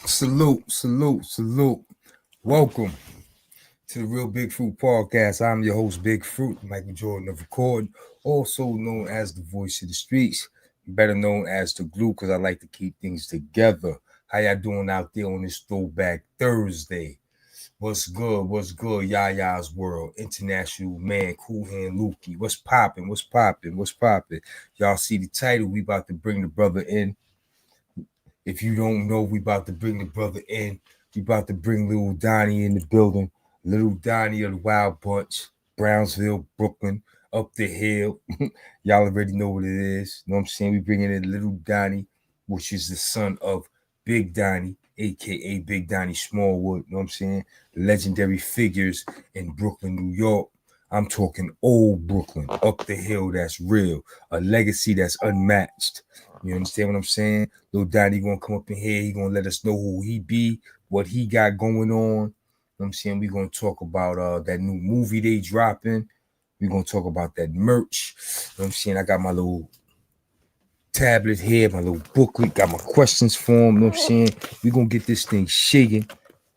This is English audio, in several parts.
Salute, salute, salute. Welcome to the Real Big Fruit Podcast. I'm your host, Big Fruit, Michael Jordan of Record, also known as the voice of the streets, better known as the glue, because I like to keep things together. How y'all doing out there on this Throwback Thursday? What's good? What's good? Yaya's World, International Man, Cool Hand Lukey. What's popping? What's popping? What's popping? Y'all see the title? We about to bring the brother in. If you don't know, we about to bring the brother in. We about to bring little Donny in the building. Little Donny of the Wild Bunch, Brownsville, Brooklyn, up the hill. Y'all already know what it is. You know what I'm saying? We bringing in little Donny, which is the son of Big Donny, a.k.a. Big Donny Smallwood. You know what I'm saying? Legendary figures in Brooklyn, New York. I'm talking old Brooklyn, up the hill that's real, a legacy that's unmatched. You understand what I'm saying? Little Donny gonna come up in here. He gonna let us know who he be, what he got going on. You know what I'm saying? We're gonna talk about that new movie they dropping. We're gonna talk about that merch. You know what I'm saying? I got my little tablet here, my little booklet, got my questions for him. You know what I'm saying? We're gonna get this thing shaking. You know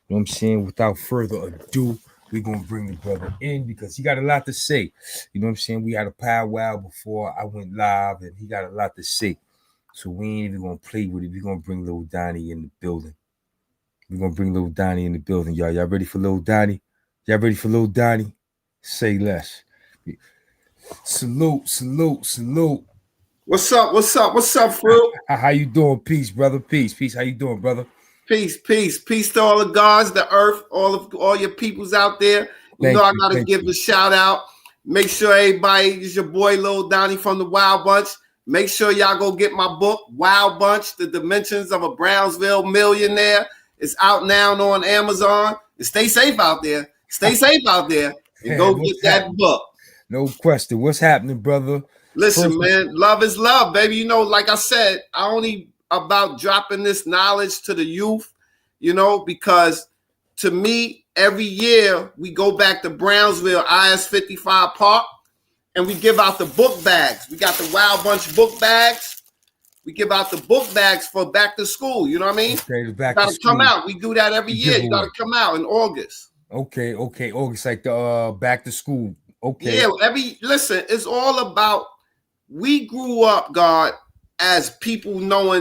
what I'm saying? Without further ado, we're gonna bring the brother in because he got a lot to say. You know what I'm saying? We had a powwow before I went live, and he got a lot to say. So we ain't even gonna play with it. We're gonna bring little Donny in the building. We're gonna bring little Donny in the building, y'all. Y'all ready for little Donny? Y'all ready for little Donny? Say less. Salute, salute, salute. What's up? What's up? What's up, Fruit? How you doing? Peace, brother. Peace, peace. How you doing, brother? Peace, peace, peace to all the gods, the earth, all your peoples out there. I gotta give a shout out. Make sure everybody is your boy Lil Donny from the Wild Bunch. Make sure y'all go get my book, Wild Bunch: The Dimensions of a Brownsville Millionaire. It's out now on Amazon. And stay safe out there. Stay safe out there. And go get that book. No question. What's happening, brother? Listen, man, love is love, baby. Like I said, I only about dropping this knowledge to the youth, because to me, every year we go back to Brownsville, IS-55 Park, and we give out the book bags. We got the Wild Bunch book bags. We give out the book bags for back to school. You know what I mean? Okay, back to school. Come out. We do that every year. You got to come out in August. Okay. August, like the back to school. Okay. Yeah, listen, it's all about, we grew up, God, as people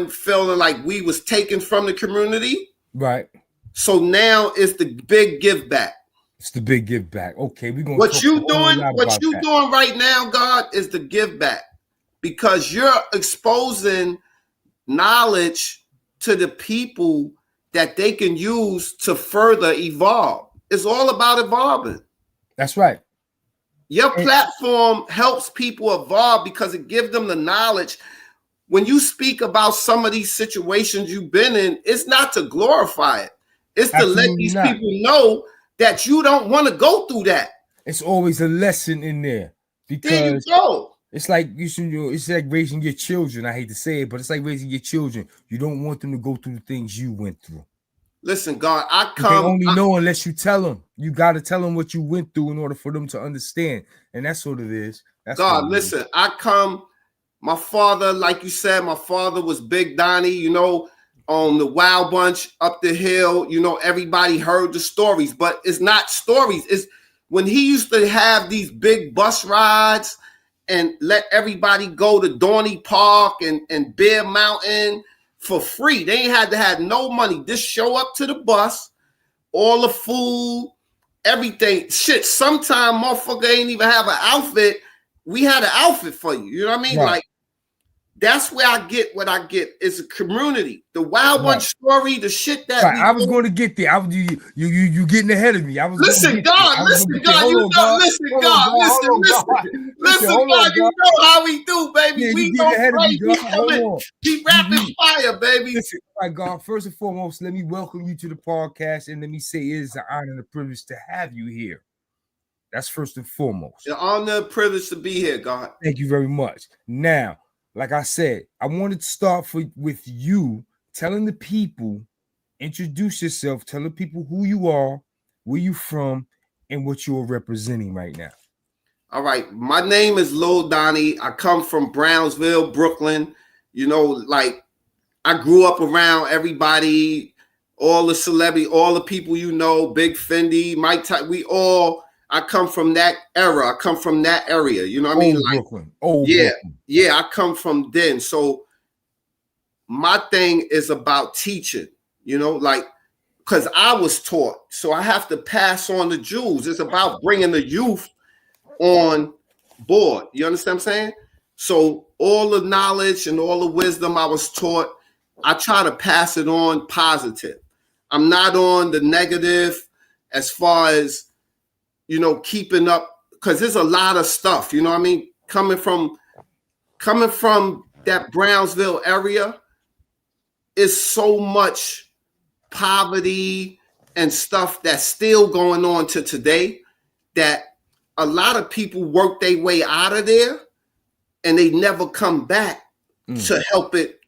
feeling like we was taken from the community. Right. So now it's the big give back. It's the big give back. Okay, we're gonna. What you doing right now, God, is the give back, because you're exposing knowledge to the people that they can use to further evolve. It's all about evolving. That's right. Your platform helps people evolve because it gives them the knowledge. When you speak about some of these situations you've been in, it's not to glorify it. It's Absolutely to let these people know that you don't want to go through that. It's always a lesson in there. Because there you go. It's like it's like raising your children. I hate to say it, but it's like raising your children. You don't want them to go through the things you went through. Listen, God, They only know unless you tell them. You got to tell them what you went through in order for them to understand. And that's what it is. That's God, listen, my father, like you said, my father was Big Donny, on the Wild Bunch up the hill. Everybody heard the stories, but it's not stories. It's when he used to have these big bus rides and let everybody go to Donny Park and Bear Mountain for free. They ain't had to have no money. Just show up to the bus, all the food, everything. Shit, sometime motherfucker ain't even have an outfit. We had an outfit for you. You know what I mean? Right. Like, that's where I get what I get. It's a community. The Wild Bunch story, the shit that I was going to get there. You getting ahead of me. I was listen, God. Listen, God. You know, listen, God. Listen, God. You know how we do, baby. Yeah, we go crazy. Keep rapid fire, baby. Listen, all right, God. First and foremost, let me welcome you to the podcast, and let me say it is an honor and a privilege to have you here. That's first and foremost. The honor and privilege to be here, God. Thank you very much. Now, like I said, I wanted to start with you telling the people, introduce yourself, tell the people who you are, where you from, and what you're representing right now. All right. My name is Lil Donny. I come from Brownsville, Brooklyn. Like I grew up around everybody. all the celebrity, all the people you know, Big Fendi, Mike Tyson, I come from that era. I come from that area. You know what I mean? Old Brooklyn. Old yeah, Brooklyn. yeah, I come from then. So my thing is about teaching, you know, like, because I was taught. So I have to pass on the jewels. It's about bringing the youth on board. You understand what I'm saying? So all the knowledge and all the wisdom I was taught, I try to pass it on positive. I'm not on the negative as far as, you know, keeping up, because there's a lot of stuff, you know what I mean? Coming from that Brownsville area is so much poverty and stuff that's still going on to today that a lot of people work their way out of there and they never come back to help it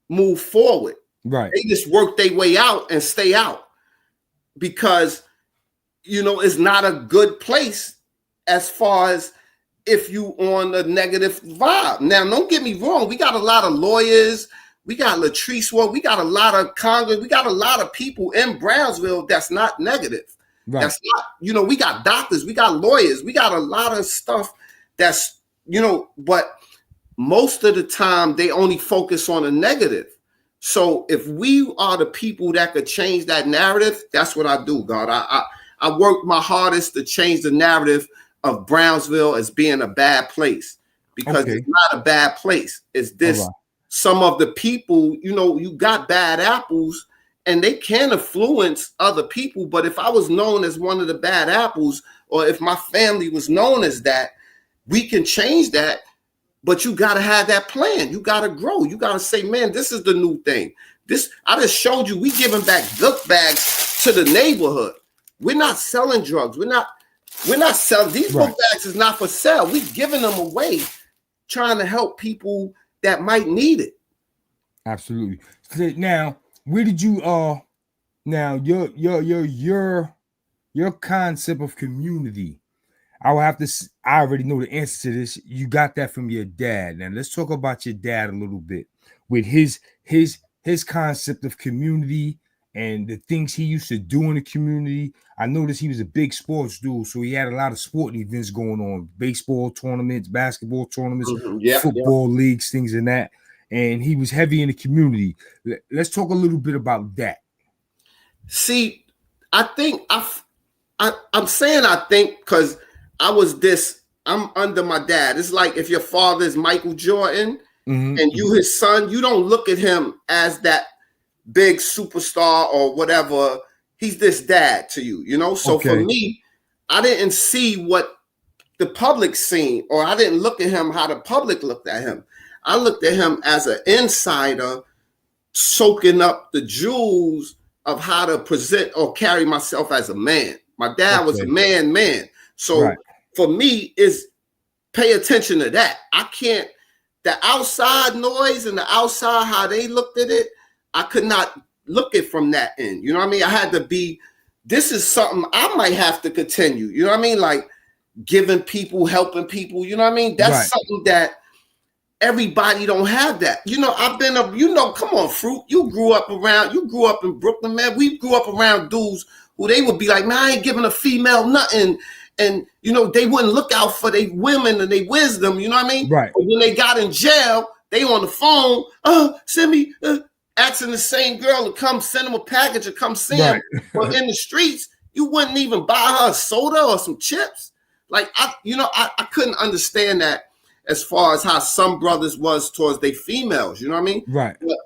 move forward. Right. They just work their way out and stay out because, you know, it's not a good place as far as if you on a negative vibe. Now, don't get me wrong. We got a lot of lawyers. We got Latrice Ward. We got a lot of Congress. We got a lot of people in Brownsville that's not negative. Right. That's not, you know, we got doctors. We got lawyers. We got a lot of stuff that's, you know, but most of the time they only focus on the negative. So if we are the people that could change that narrative, that's what I do, God. I work my hardest to change the narrative of Brownsville as being a bad place, because it's not a bad place. It's this, some of the people, you know, you got bad apples and they can influence other people. But if I was known as one of the bad apples, or if my family was known as that, we can change that. But you got to have that plan. You got to grow. You got to say, man, this is the new thing. This, I just showed you, we giving back book bags to the neighborhood. We're not selling drugs. We're not selling. These book bags is not for sale. We're giving them away, trying to help people that might need it. Absolutely. Now, where did you now your concept of community? I already know the answer to this. You got that from your dad. Now let's talk about your dad a little bit with his concept of community and the things he used to do in the community. I noticed he was a big sports dude, so he had a lot of sporting events going on, baseball tournaments, basketball tournaments, football leagues, things in that. And he was heavy in the community. Let's talk a little bit about that. See, I think I'm saying I think because I'm under my dad. It's like if your father is Michael Jordan and you his son, you don't look at him as that big superstar or whatever. He's this dad to you, you know? So for me, I didn't see what the public seen, or I didn't look at him how the public looked at him. I looked at him as an insider soaking up the jewels of how to present or carry myself as a man. My dad was a man. So for me, is pay attention to that. I can't, the outside noise and the outside, how they looked at it, I could not look it from that end. You know what I mean? I had to be, this is something I might have to continue. You know what I mean? Like giving people, helping people. You know what I mean? That's something that everybody don't have that. You know, come on, Fruit. You grew up in Brooklyn, man. We grew up around dudes who they would be like, man, I ain't giving a female nothing. And, you know, they wouldn't look out for their women and their wisdom. You know what I mean? Right. But when they got in jail, they on the phone, send me, asking the same girl to come send them a package or come see them. But in the streets, you wouldn't even buy her a soda or some chips. Like, I couldn't understand that as far as how some brothers was towards their females. You know what I mean? Right. But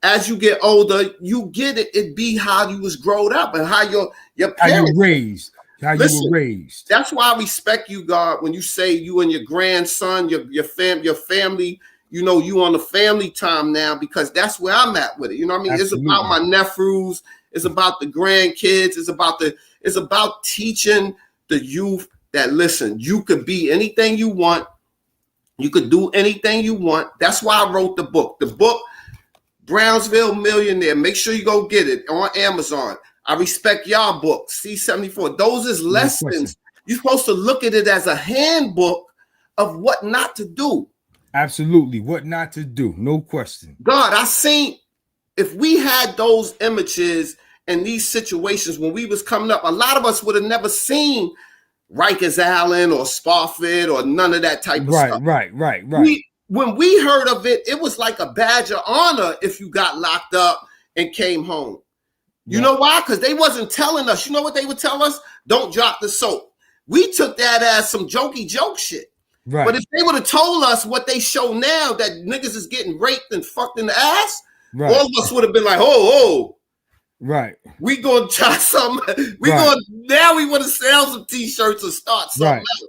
as you get older, you get it. It be how you was growed up and how your parents. How you raised. You were raised. That's why I respect you, God, when you say you and your grandson, your family, you know, you on the family time now, because that's where I'm at with it. You know what I mean? Absolutely. It's about my nephews. It's about the grandkids. It's about teaching the youth that, listen, you could be anything you want. You could do anything you want. That's why I wrote the book. The book, Brownsville Millionaire. Make sure you go get it on Amazon. I respect y'all book, C74. Those is lessons. You're supposed to look at it as a handbook of what not to do. Absolutely. What not to do. No question. God, I seen, if we had those images in these situations when we was coming up, a lot of us would have never seen Rikers Island or Spofford or none of that type of stuff. Right. When we heard of it, it was like a badge of honor if you got locked up and came home. You know why? Because they wasn't telling us. You know what they would tell us? Don't drop the soap. We took that as some jokey joke shit. Right. But if they would have told us what they show now, that niggas is getting raped and fucked in the ass, all of us would have been like, oh. Right. We gonna try something. Now we want to sell some t-shirts and start something else.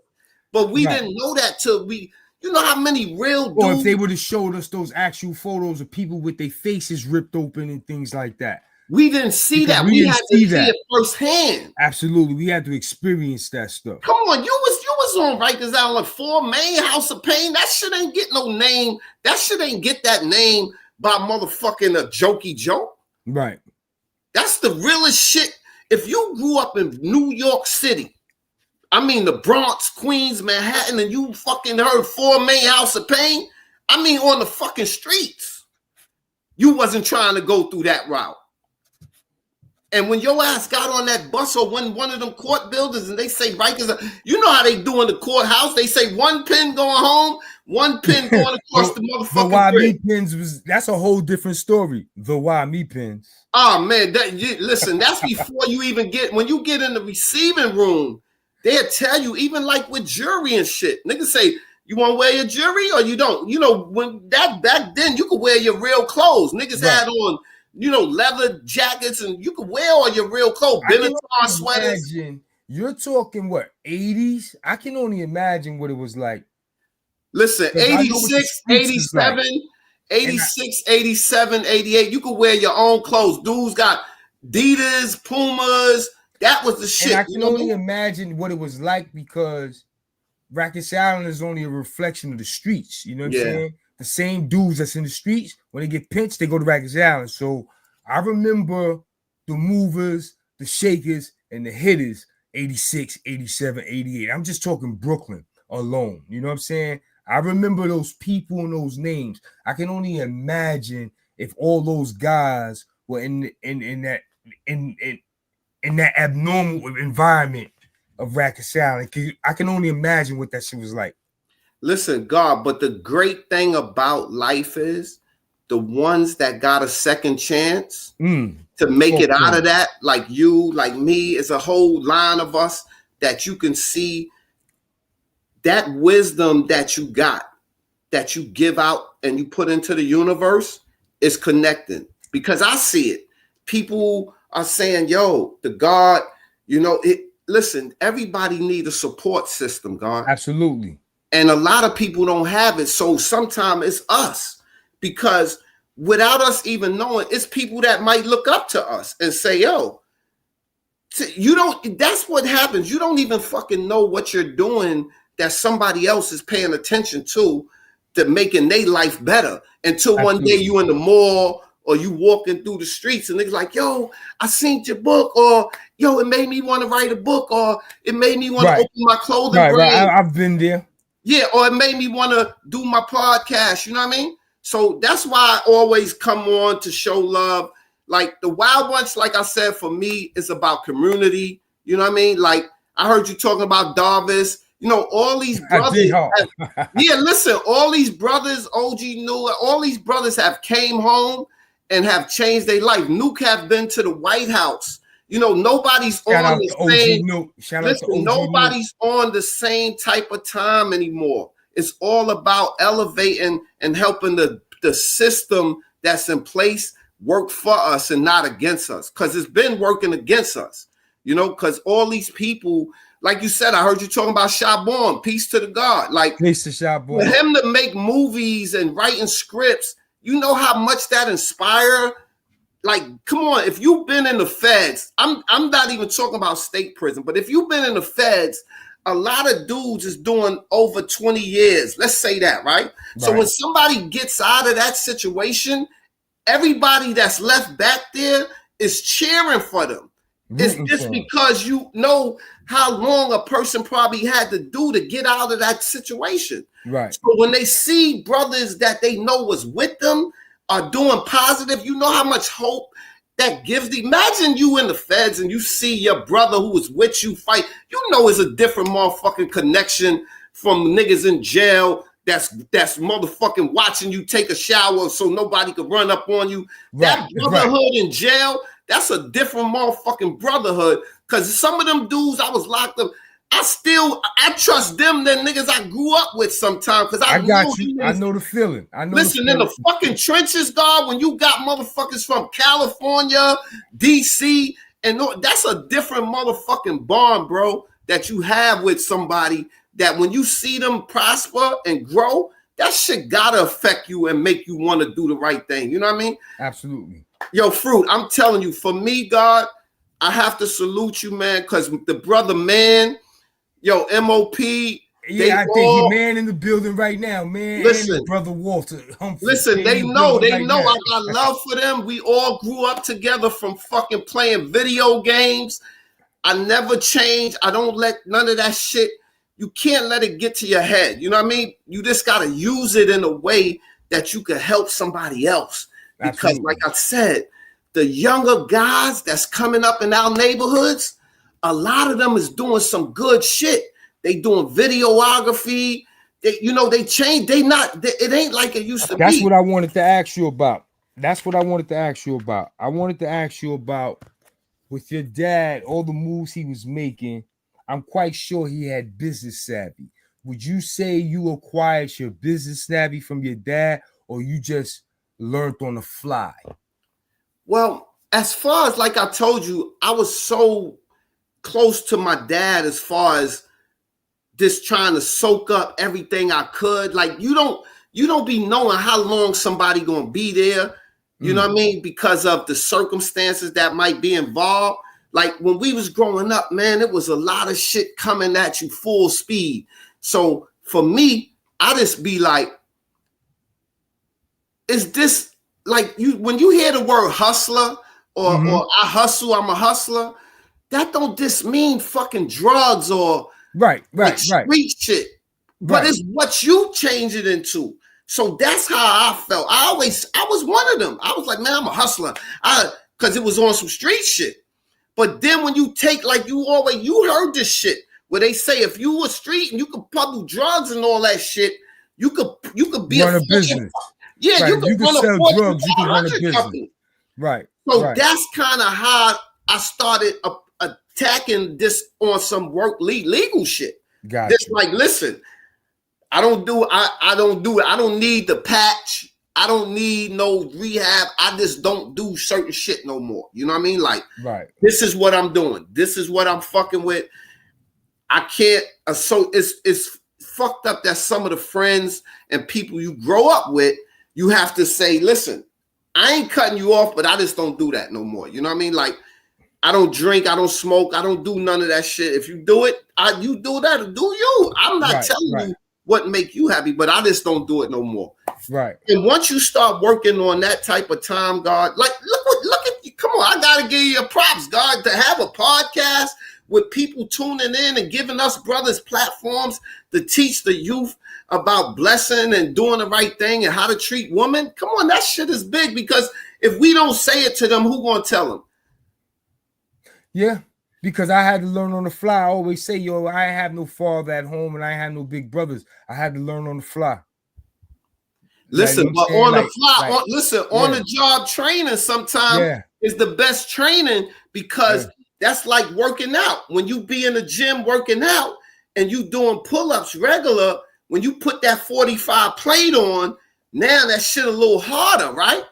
But we didn't know that till we, you know how many real dudes. Or if they would have showed us those actual photos of people with their faces ripped open and things like that. We didn't see that. We had to see it firsthand. Absolutely. We had to experience that stuff. Come on, you was on Rikers Island 4, Main House of Pain. That shit ain't get no name. That shit ain't get that name by motherfucking a jokey joke. Right. That's the realest shit. If you grew up in New York City, I mean the Bronx, Queens, Manhattan, and you fucking heard 4 Main House of Pain, I mean on the fucking streets, you wasn't trying to go through that route. And when your ass got on that bus or one of them court buildings and they say Rikers, you know how they do in the courthouse? They say 1 pin going home, 1 pin going across the motherfucking why bridge. Me pins that's a whole different story. The why me pins. Oh man, listen, that's before you even when you get in the receiving room, they'll tell you, even like with jury and shit. Niggas say, you want to wear your jury or you don't? You know, when that back then you could wear your real clothes. Niggas had on, you know, leather jackets and you could wear all your real clothes. Benetton sweaters. You're talking what, 80s? I can only imagine what it was like. Listen, 86, 87. Like. 86, 87, 88. You could wear your own clothes. Dudes got Adidas, Pumas. That was the shit. And I can only imagine what it was like because Rikers Island is only a reflection of the streets. You know what I'm saying? The same dudes that's in the streets, when they get pinched, they go to Rikers Island. So I remember the movers, the shakers, and the hitters, 86, 87, 88. I'm just talking Brooklyn alone. You know what I'm saying? I remember those people and those names. I can only imagine if all those guys were in that abnormal environment of Rikers Island. I can only imagine what that shit was like. Listen, God, but the great thing about life is the ones that got a second chance to make it out of that, like you, like me, is a whole line of us that you can see. That wisdom that you got, that you give out and you put into the universe is connecting. Because I see it. People are saying, yo, the God, you know, listen, everybody needs a support system, God. Absolutely. And a lot of people don't have it. So sometimes it's us. Because without us even knowing, it's people that might look up to us and say, yo, you don't, that's what happens. You don't even fucking know what you're doing that somebody else is paying attention to making their life better until one day you in the mall or you walking through the streets and niggas like, yo, I seen your book, or yo, it made me want to write a book, or it made me want to open my clothing brand. Right. I've been there. Yeah, or it made me want to do my podcast, you know what I mean? So that's why I always come on to show love. Like the Wild Bunch, like I said, for me, it's about community, you know what I mean? Like I heard you talking about Darvis. You know, all these brothers. Listen, all these brothers, OG New, all these brothers have came home and have changed their life. Nuke have been to the White House. You know, nobody's on the same type of time anymore. It's all about elevating and helping the system that's in place work for us and not against us. Because it's been working against us. You know, because all these people. Like you said, I heard you talking about Shabon, peace to the God. Like, peace to Shabon. For him to make movies and writing scripts, you know how much that inspire. Like, come on, if you've been in the feds, I'm not even talking about state prison, but if you've been in the feds, a lot of dudes is doing over 20 years. Let's say that, right? So when somebody gets out of that situation, everybody that's left back there is cheering for them. It's just because you know how long a person probably had to do to get out of that situation. Right. So when they see brothers that they know was with them are doing positive, you know how much hope that gives the, imagine you in the feds and you see your brother who was with you fight. You know it's a different motherfucking connection from niggas in jail that's motherfucking watching you take a shower so nobody could run up on you. Right, that brotherhood in jail, that's a different motherfucking brotherhood. Because some of them dudes I was locked up, I trust them than niggas I grew up with sometimes. Because I got you. I know the feeling. Listen, in the fucking trenches, God, when you got motherfuckers from California, DC, and that's a different motherfucking bond, bro, that you have with somebody that when you see them prosper and grow, that shit gotta affect you and make you want to do the right thing. You know what I mean? Absolutely. Yo, Fruit, I'm telling you, for me, God, I have to salute you, man, because the brother, man, yo, MOP. Yeah, I think he man in the building right now, man. Listen, and brother Walter Humphrey. Listen, they know I got love for them. We all grew up together from fucking playing video games. I never changed. I don't let none of that shit. You can't let it get to your head. You know what I mean? You just got to use it in a way that you can help somebody else. Because Absolutely. Like I said, the younger guys that's coming up in our neighborhoods, a lot of them is doing some good shit. They doing videography. They changed. It ain't like it used to be. That's what I wanted to ask you about. I wanted to ask you about with your dad, all the moves he was making. I'm quite sure he had business savvy. Would you say you acquired your business savvy from your dad, or you just learned on the fly? Well, as far as like I told you, I was so close to my dad as far as just trying to soak up everything I could. Like you don't be knowing how long somebody gonna be there. You know what I mean? Because of the circumstances that might be involved. Like when we was growing up, man, it was a lot of shit coming at you full speed. So for me, I just be like, is this like you when you hear the word hustler or I hustle, I'm a hustler, that don't just mean fucking drugs or right street shit. But it's what you change it into. So that's how I felt. I was one of them. I was like, man, I'm a hustler. Because it was on some street shit. But then when you take, like you heard this shit where they say if you were street and you could peddle drugs and all that shit, you could be run a business. Yeah, right. You could sell drugs. You can run a business. Company. Right. So that's kind of how I started attacking this on some legal shit. Gotcha. This like, listen, I don't do it. I don't need the patch. I don't need no rehab. I just don't do certain shit no more. You know what I mean? Like, This is what I'm doing. This is what I'm fucking with. I can't. So it's fucked up that some of the friends and people you grow up with, you have to say, listen, I ain't cutting you off, but I just don't do that no more. You know what I mean? Like, I don't drink. I don't smoke. I don't do none of that shit. If you do it, you do that. Do you? I'm not telling you what make you happy, but I just don't do it no more. Right. And once you start working on that type of time, God, like look at you. Come on, I gotta give you props, God, to have a podcast with people tuning in and giving us brothers platforms to teach the youth about blessing and doing the right thing and how to treat women. Come on, that shit is big because if we don't say it to them, who gonna tell them? Yeah. Because I had to learn on the fly. I always say, yo, I have no father at home and I have no big brothers. I had to learn on the fly. Listen, but on the fly, on the job training sometimes is the best training because that's like working out. When you be in the gym working out and you doing pull-ups regular, when you put that 45 plate on, now that shit a little harder, right?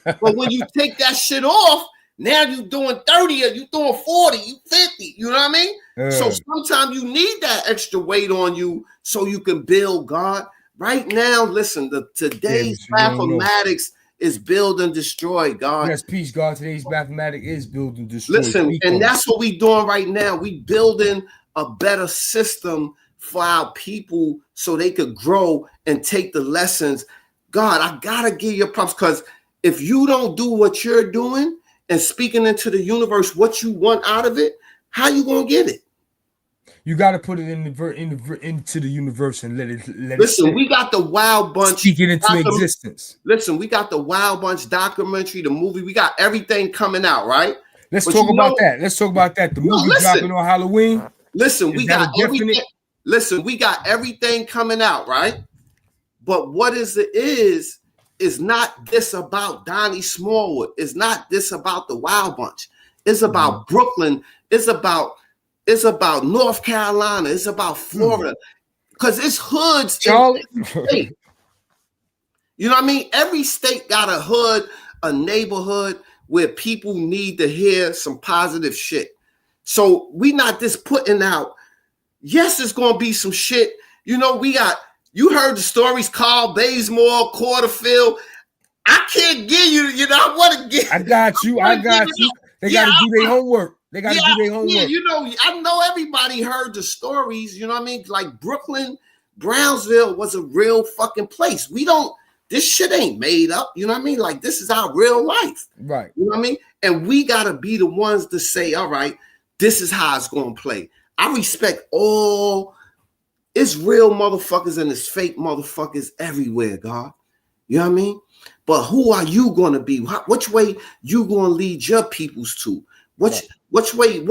But when you take that shit off, now you doing 30 or you doing 40, you 50, you know what I mean? So sometimes you need that extra weight on you so you can build, God. Right now, listen, today's mathematics is build and destroy, God. Yes, peace, God. Today's mathematics is build and destroy. Listen, and that's what we doing right now. We building a better system for our people so they could grow and take the lessons. God, I gotta give you props because if you don't do what you're doing and speaking into the universe what you want out of it, how you gonna get it? You got to put it into the universe and let it Listen, we got the Wild Bunch. Speak it into existence. Listen, we got the Wild Bunch documentary, the movie. We got everything coming out, right? Let's talk about that. Let's talk about that. The movie dropping on Halloween. Listen, we got everything. Listen, we got everything coming out, right? But what is not this about Donny Smallwood. It's not this about the Wild Bunch. It's about Brooklyn. It's about North Carolina. It's about Florida. Because it's hoods. Charlie. You know what I mean? Every state got a hood, a neighborhood where people need to hear some positive shit. So we not just putting out, yes, it's going to be some shit. You know, you heard the stories, Carl Bazemore, Quarterfield. I can't give you, I want to get. I got you. They got to do their homework. Yeah, you know, I know everybody heard the stories, you know what I mean? Like Brooklyn, Brownsville was a real fucking place. This shit ain't made up, you know what I mean? Like, this is our real life. Right. You know what I mean? And we got to be the ones to say, all right, this is how it's going to play. I respect it's real motherfuckers and it's fake motherfuckers everywhere, God. You know what I mean? But who are you going to be? Which way you going to lead your peoples to? Which way,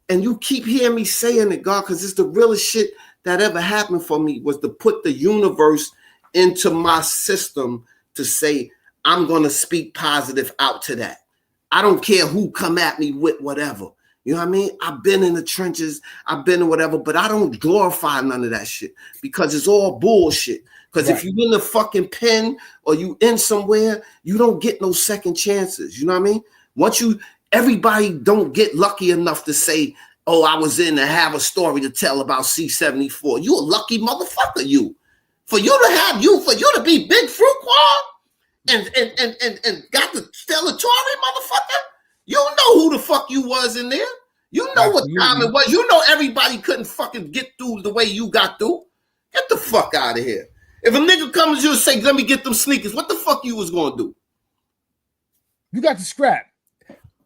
and you keep hearing me saying it, God, because it's the realest shit that ever happened for me was to put the universe into my system to say, I'm going to speak positive out to that. I don't care who come at me with whatever. You know what I mean? I've been in the trenches, I've been in whatever, but I don't glorify none of that shit because it's all bullshit. Because if you're in the fucking pen or you in somewhere, you don't get no second chances. You know what I mean? Everybody don't get lucky enough to say, oh, I was in to have a story to tell about C-74. You a lucky motherfucker, you. For you to be Big Fruit Quad and got the stellatory, motherfucker, you know who the fuck you was in there. You know what time it was. You know everybody couldn't fucking get through the way you got through. Get the fuck out of here. If a nigga comes to you and say, let me get them sneakers, what the fuck you was going to do? You got the scrap.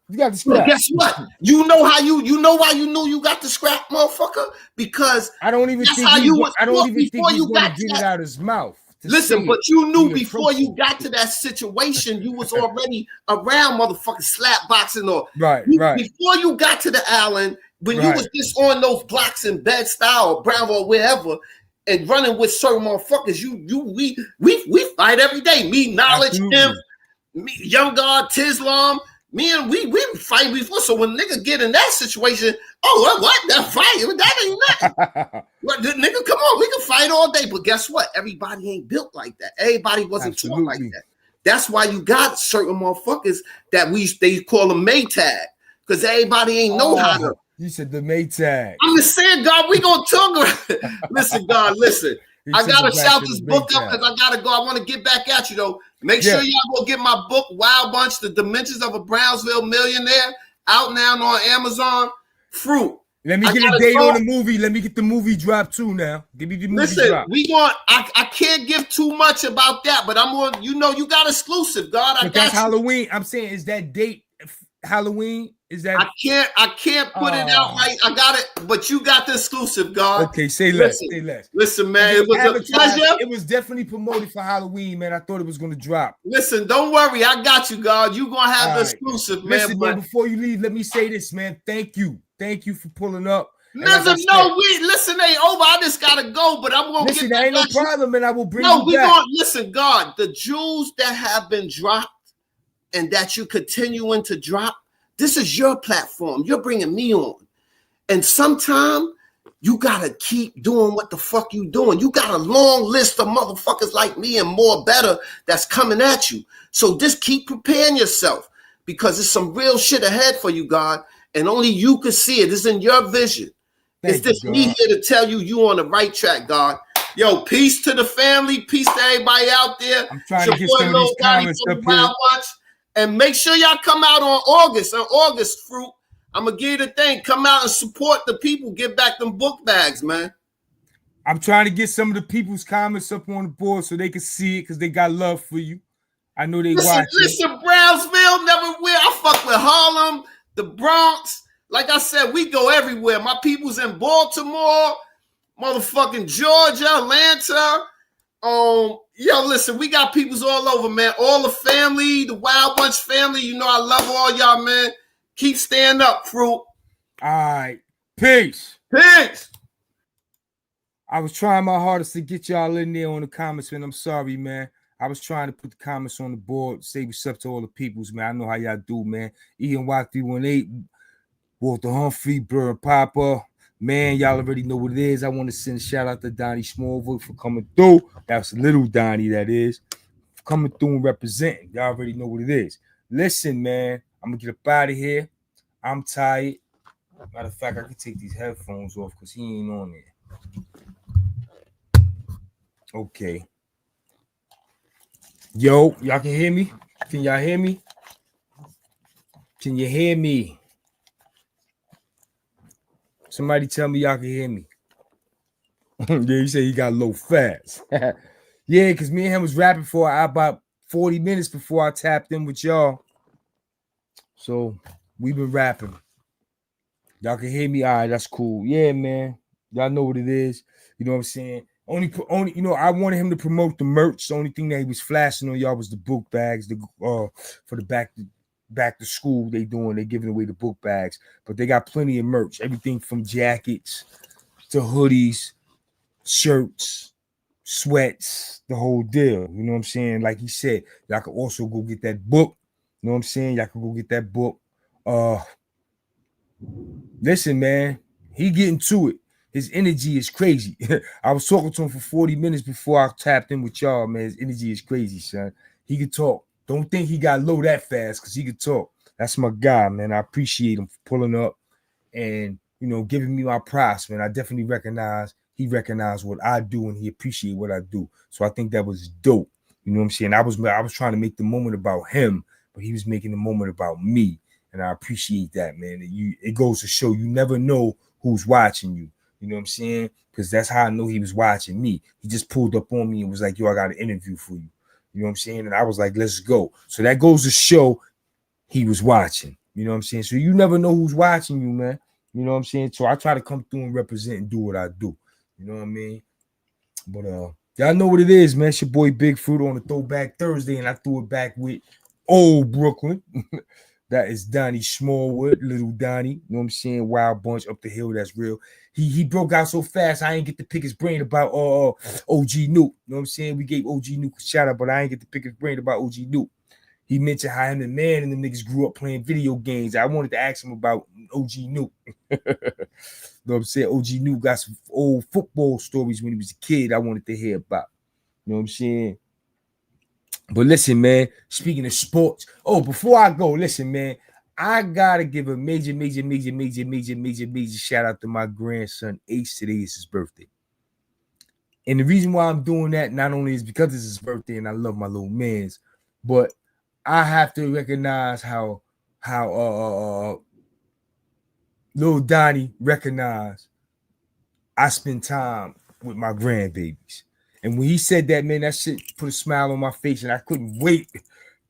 Well, guess what? You know why you knew you got the scrap, motherfucker? Because I don't even think he's going to get it out of his mouth. Listen, but you knew before you got to that situation, you was already around motherfucking slap boxing or before you got to the island, when you was just on those blocks in Bed-Stuy or Brownville or wherever, and running with certain motherfuckers, we fight every day. Me, Knowledge, him, me, Young God, Tislam. Me and we fight before. So when nigga get in that situation, what? That fight? That ain't nothing. What, nigga, come on, we can fight all day. But guess what? Everybody ain't built like that. Everybody wasn't taught like that. That's why you got certain motherfuckers that they call them Maytag. Because everybody ain't know how to. You said the Maytag. I'm just saying, God, we gonna talk. Listen, God, listen. I gotta shout this book up because I gotta go. I want to get back at you though. Make sure y'all go get my book, Wild Bunch: The Dimensions of a Brownsville Millionaire, out now on Amazon. Fruit. Let me get a date on the movie. Let me get the movie drop too now. Give me the movie drop. I can't give too much about that, but I'm on. You know, you got exclusive, God. I got that's Halloween. I'm saying, is that date Halloween? Is that I can't put it out right. I got it, but you got the exclusive, God. Okay, say less. Say less. Listen, man, it was a pleasure. It was definitely promoted for Halloween, man. I thought it was going to drop. Listen, don't worry. I got you, God. You going to have the exclusive, man. Listen, man, before you leave, let me say this, man. Thank you. Thank you for pulling up. Listen, ain't over. I just got to go, but I'm going to get that. Ain't no problem, man. I will bring you back. Listen, God, the jewels that have been dropped and that you continuing to drop, this is your platform. You're bringing me on. And sometime you got to keep doing what the fuck you doing. You got a long list of motherfuckers like me and more better that's coming at you. So just keep preparing yourself because there's some real shit ahead for you, God. And only you can see it. It's in your vision. It's just me here to tell you on the right track, God. Yo, peace to the family. Peace to everybody out there. I'm trying to get some of these comments up here. And make sure y'all come out on August, Fruit. I'm going to give you the thing. Come out and support the people. Give back them book bags, man. I'm trying to get some of the people's comments up on the board so they can see it because they got love for you. I know they watch. Listen, Brownsville never will. I fuck with Harlem, the Bronx. Like I said, we go everywhere. My people's in Baltimore, motherfucking Georgia, Atlanta. Yo, listen, we got peoples all over, man. All the family, the Wild Bunch family. You know I love all y'all, man. Keep staying up, Fruit. All right. Peace. Peace. I was trying my hardest to get y'all in there on the comments, man. I'm sorry, man. I was trying to put the comments on the board, say what's up to all the peoples, man. I know how y'all do, man. ENY318, Walter Humphrey, Burr Papa. Man, y'all already know what it is. I want to send a shout out to Donny Smallwood for coming through. That's little Donny, that is. For coming through and representing. Y'all already know what it is. Listen, man, I'm going to get up out of here. I'm tired. Matter of fact, I can take these headphones off because he ain't on there. Okay. Yo, y'all can hear me? Can y'all hear me? Can you hear me? Somebody tell me y'all can hear me. Yeah, you say he got low fast. Yeah, because me and him was rapping for about 40 minutes before I tapped in with y'all. So we've been rapping. Y'all can hear me? All right, that's cool. Yeah, man. Y'all know what it is. You know what I'm saying? Only, you know, I wanted him to promote the merch. The only thing that he was flashing on y'all was the book bags, for the back to school they giving away the book bags, but they got plenty of merch, everything from jackets to hoodies, shirts, sweats, the whole deal. You know what I'm saying? Like he said, y'all can also go get that book. You know what I'm saying? Y'all can go get that book. Listen, man, he getting to it. His energy is crazy. I was talking to him for 40 minutes before I tapped in with y'all, man. His energy is crazy, son. He can talk. Don't think he got low that fast because he could talk. That's my guy, man. I appreciate him for pulling up and, you know, giving me my props, man. I definitely he recognized what I do and he appreciated what I do. So I think that was dope. You know what I'm saying? I was trying to make the moment about him, but he was making the moment about me. And I appreciate that, man. It goes to show you never know who's watching you. You know what I'm saying? Because that's how I know he was watching me. He just pulled up on me and was like, yo, I got an interview for you. You know what I'm saying? And I was like, let's go. So that goes to show he was watching. You know what I'm saying? So you never know who's watching you, man. You know what I'm saying? So I try to come through and represent and do what I do. You know what I mean? But y'all know what it is, man. It's your boy Big Fruit on the Throwback Thursday, and I threw it back with Old Brooklyn. That is Donny Smallwood, little Donny. You know what I'm saying? Wild Bunch up the hill. That's real. He broke out so fast, I ain't get to pick his brain about OG Nuke. You know what I'm saying? We gave OG Nuke a shout out, but I ain't get to pick his brain about OG Nuke. He mentioned how him and man and the niggas grew up playing video games. I wanted to ask him about OG Nuke. You know what I'm saying? OG Nuke got some old football stories when he was a kid I wanted to hear about. You know what I'm saying? But listen, man, speaking of sports, before I go, listen, man, I gotta give a major shout out to my grandson Ace. Today is his birthday. And the reason why I'm doing that not only is because it's his birthday and I love my little mans, but I have to recognize how little Donny recognized I spend time with my grandbabies. And when he said that, man, that shit put a smile on my face, and I couldn't wait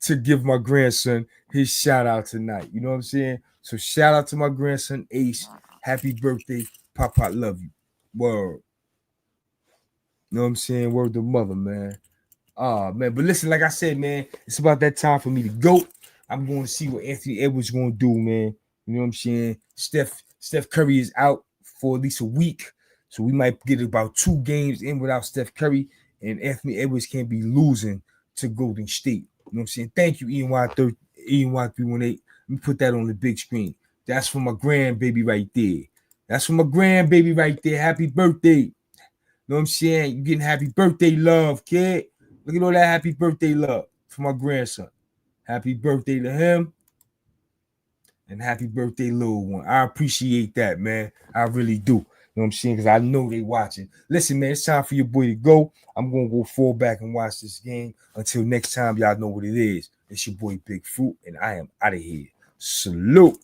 to give my grandson his shout out tonight. You know what I'm saying? So shout out to my grandson Ace. Happy birthday, Papa. Love you. Word. You know what I'm saying? Word to mother, man. Man. But listen, like I said, man, it's about that time for me to go. I'm going to see what Anthony Edwards going to do, man. You know what I'm saying? Steph Curry is out for at least a week. So we might get about 2 games in without Steph Curry, and Anthony Edwards can't be losing to Golden State. You know what I'm saying? Thank you, ENY318. Let me put that on the big screen. That's for my grandbaby right there. That's for my grandbaby right there. Happy birthday. You know what I'm saying? You're getting happy birthday love, kid. Look at all that happy birthday love for my grandson. Happy birthday to him. And happy birthday, little one. I appreciate that, man. I really do. You know what I'm saying? Because I know they watching. Listen, man, it's time for your boy to go. I'm going to go fall back and watch this game. Until next time, y'all know what it is. It's your boy Big Fruit, and I am out of here. Salute.